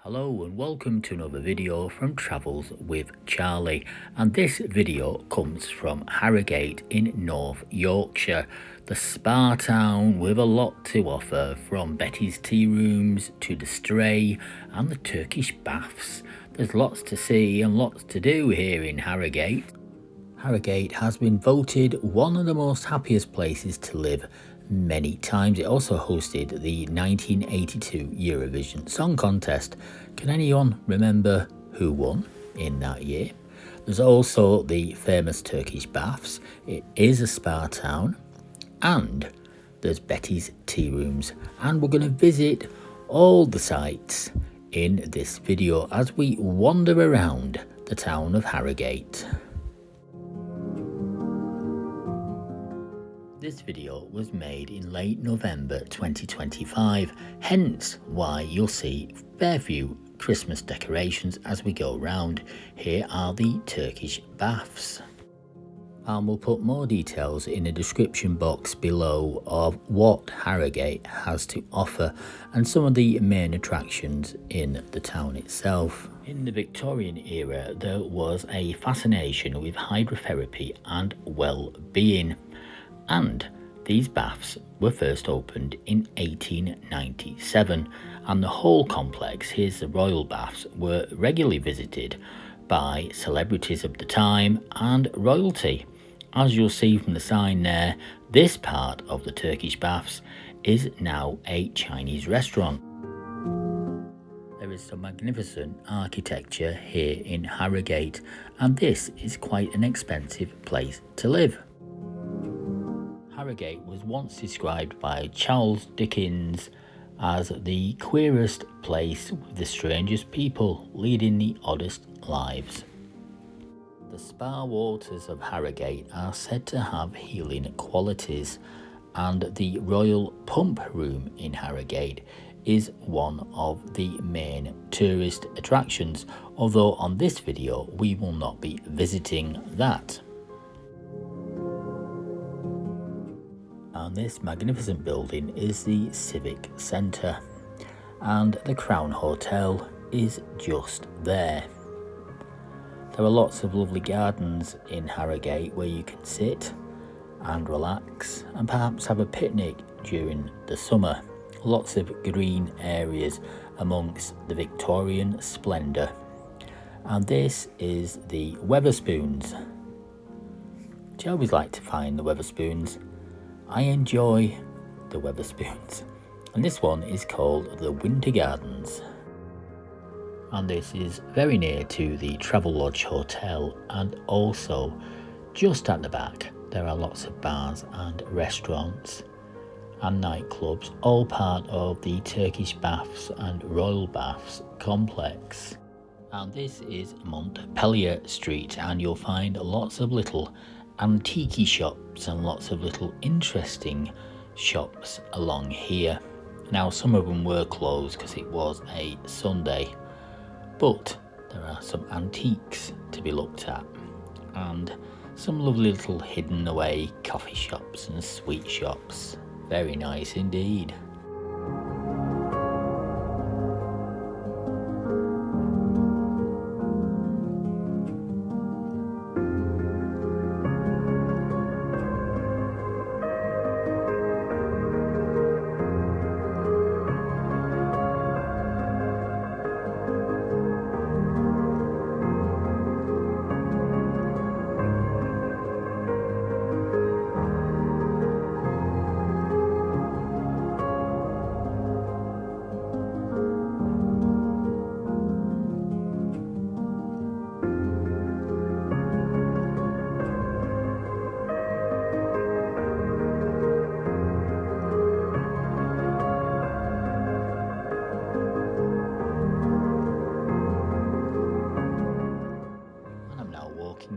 Hello and welcome to another video from Travels with Charlie, and this video comes from Harrogate in North Yorkshire, the spa town with a lot to offer, from Betty's tea rooms to the Stray and the Turkish Baths. There's lots to see and lots to do here in Harrogate. Harrogate has been voted one of the most happiest places to live many times. It also hosted the 1982 Eurovision Song Contest. Can anyone remember who won in that year? There's also the famous Turkish Baths. It is a spa town, and there's Betty's tea rooms, and we're going to visit all the sites in this video as we wander around the town of Harrogate. This video was made in late November 2025, hence why you'll see fair few Christmas decorations as we go around. Here are the Turkish Baths. And we'll put more details in the description box below of what Harrogate has to offer and some of the main attractions in the town itself. In the Victorian era, there was a fascination with hydrotherapy and well-being, and these baths were first opened in 1897, and the whole complex, here's the Royal Baths, were regularly visited by celebrities of the time and royalty. As you'll see from the sign there, this part of the Turkish Baths is now a Chinese restaurant. There is some magnificent architecture here in Harrogate, and this is quite an expensive place to live. Harrogate was once described by Charles Dickens as the queerest place with the strangest people leading the oddest lives. The spa waters of Harrogate are said to have healing qualities, and the Royal Pump Room in Harrogate is one of the main tourist attractions, although on this video we will not be visiting that. And this magnificent building is the Civic Centre, and the Crown Hotel is just there. There are lots of lovely gardens in Harrogate where you can sit and relax and perhaps have a picnic during the summer. Lots of green areas amongst the Victorian splendour. And this is the Wetherspoons. I always like to find the Wetherspoons. I enjoy the Wetherspoons, and this one is called the Winter Gardens, and this is very near to the Travelodge Hotel, and also just at the back there are lots of bars and restaurants and nightclubs, all part of the Turkish Baths and Royal Baths complex. And this is Montpellier Street, and you'll find lots of little antique shops and lots of little interesting shops along here. Now, some of them were closed because it was a Sunday, but there are some antiques to be looked at and some lovely little hidden away coffee shops and sweet shops. Very nice indeed.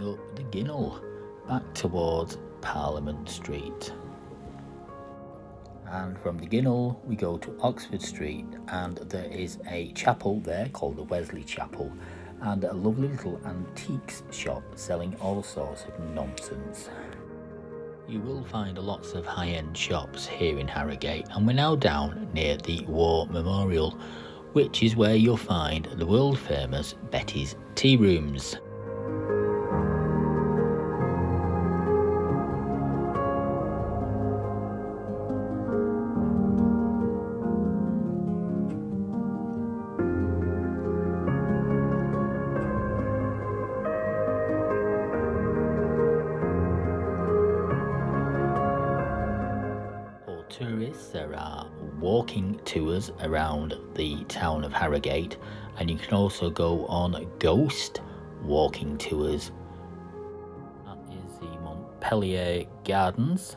Up the Ginnel back towards Parliament Street, and from the Ginnel we go to Oxford Street, and there is a chapel there called the Wesley Chapel, and a lovely little antiques shop selling all sorts of nonsense. You will find lots of high-end shops here in Harrogate, and we're now down near the War Memorial, which is where you'll find the world famous Betty's Tea Rooms. Tourists, there are walking tours around the town of Harrogate, and you can also go on ghost walking tours. That is the Montpellier Gardens,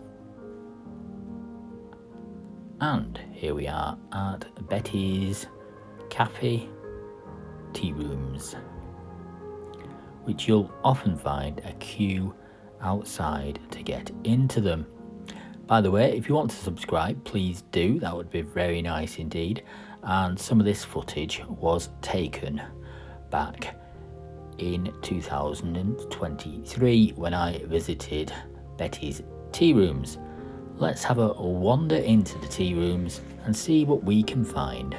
and here we are at Betty's Cafe Tea Rooms, which you'll often find a queue outside to get into them. By the way, if you want to subscribe, please do. That would be very nice indeed. And some of this footage was taken back in 2023 when I visited Betty's Tea Rooms. Let's have a wander into the tea rooms and see what we can find.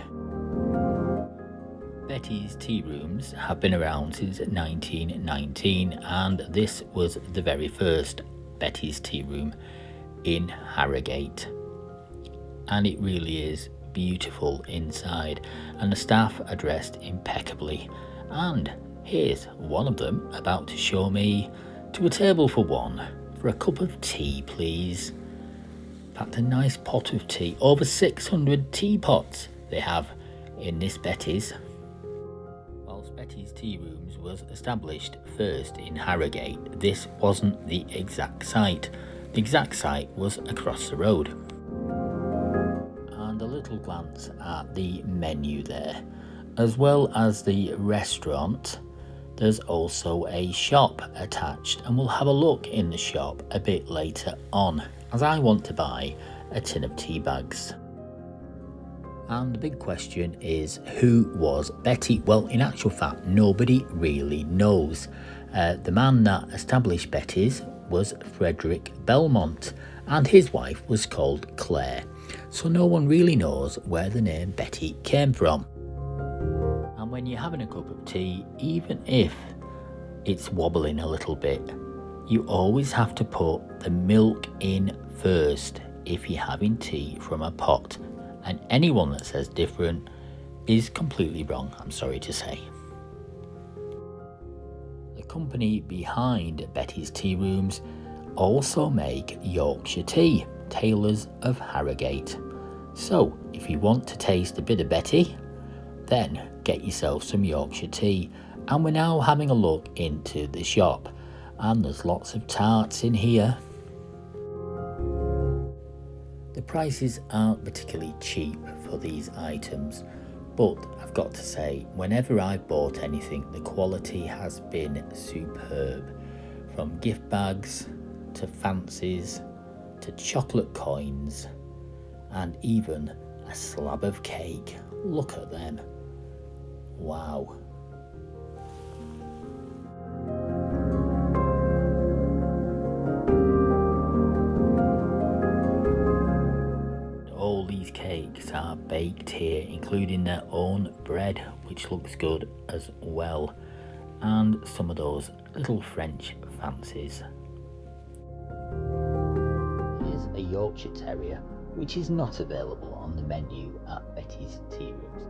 Betty's Tea Rooms have been around since 1919, and this was the very first Betty's Tea Room in Harrogate, and it really is beautiful inside, and the staff are dressed impeccably. And here's one of them about to show me to a table for one. For a cup of tea, please. Packed a nice pot of tea. Over 600 teapots they have in this Betty's. Whilst Betty's Tea Rooms was established first in Harrogate, this wasn't the exact site. The exact site was across the road. And a little glance at the menu there. As well as the restaurant, there's also a shop attached, and we'll have a look in the shop a bit later on, as I want to buy a tin of tea bags. And the big question is, who was Betty? Well, in actual fact, nobody really knows. The man that established Betty's was Frederick Belmont, and his wife was called Claire, so no one really knows where the name Betty came from. And when you're having a cup of tea, even if it's wobbling a little bit, you always have to put the milk in first if you're having tea from a pot, and anyone that says different is completely wrong, I'm sorry to say. The company behind Betty's Tea Rooms also make Yorkshire tea, Tailors of Harrogate. So if you want to taste a bit of Betty, then get yourself some Yorkshire tea. And we're now having a look into the shop, and there's lots of tarts in here. The prices aren't particularly cheap for these items, but I've got to say, whenever I've bought anything, the quality has been superb. From gift bags to fancies to chocolate coins and even a slab of cake. Look at them. Wow. All these cakes are baked here, including their own bread, which looks good as well, and some of those little French fancies. Here's a Yorkshire Terrier, which is not available on the menu at Betty's Tea Rooms.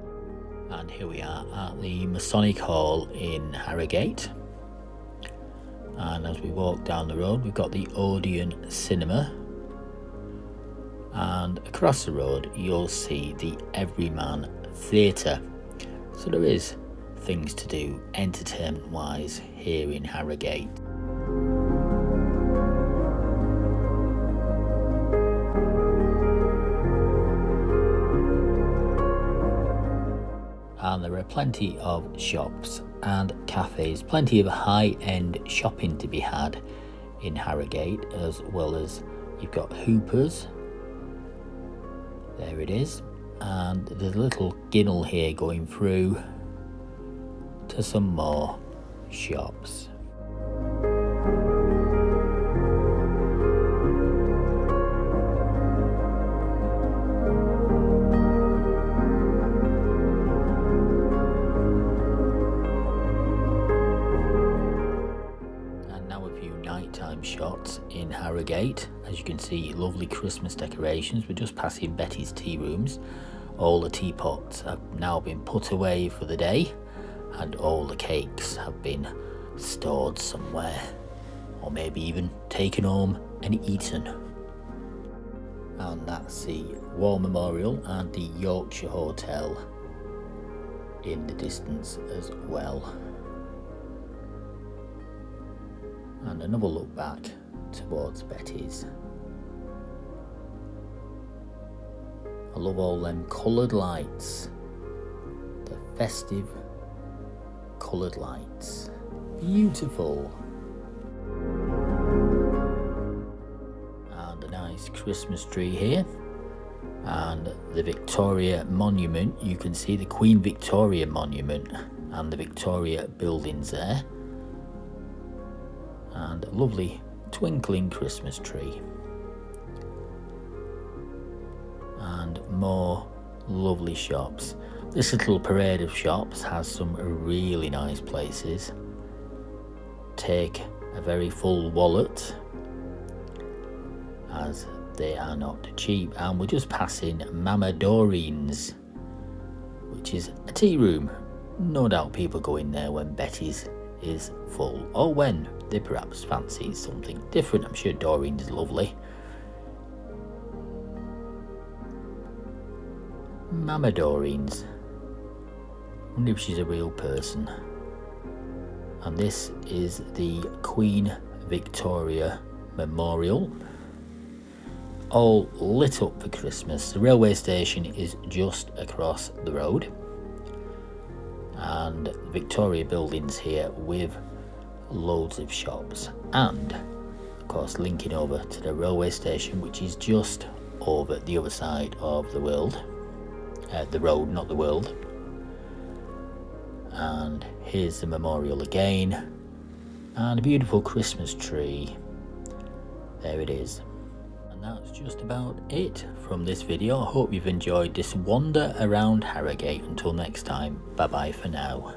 And here we are at the Masonic Hall in Harrogate, and as we walk down the road, we've got the Odeon Cinema, and across the road you'll see the Everyman Theatre. So there is things to do entertainment wise here in Harrogate. And there are plenty of shops and cafes, plenty of high-end shopping to be had in Harrogate, as well as you've got Hooper's. There it is, and there's a little ginnel here going through to some more shops. Belmont in Harrogate. As you can see, lovely Christmas decorations. We're just passing Betty's tea rooms. All the teapots have now been put away for the day, and all the cakes have been stored somewhere, or maybe even taken home and eaten. And that's the War Memorial and the Yorkshire Hotel in the distance as well. And another look back towards Betty's. I love all them coloured lights, the festive coloured lights. Beautiful. And a nice Christmas tree here. And the Victoria Monument. You can see the Queen Victoria Monument and the Victoria buildings there. And a lovely twinkling Christmas tree. And more lovely shops. This little parade of shops has some really nice places. Take a very full wallet, as they are not cheap. And we're just passing Mama Doreen's, which is a tea room. No doubt people go in there when Betty's is full, or when they perhaps fancy something different. I'm sure Doreen's is lovely. Mama Doreen's. I wonder if she's a real person. And this is the Queen Victoria Memorial, all lit up for Christmas. The railway station is just across the road, and Victoria buildings here with loads of shops, and of course linking over to the railway station, which is just over the other side of the world, the road, not the world. And here's the memorial again, and a beautiful Christmas tree. There it is. And that's just about it from this video. I hope you've enjoyed this wander around Harrogate. Until next time, bye bye for now.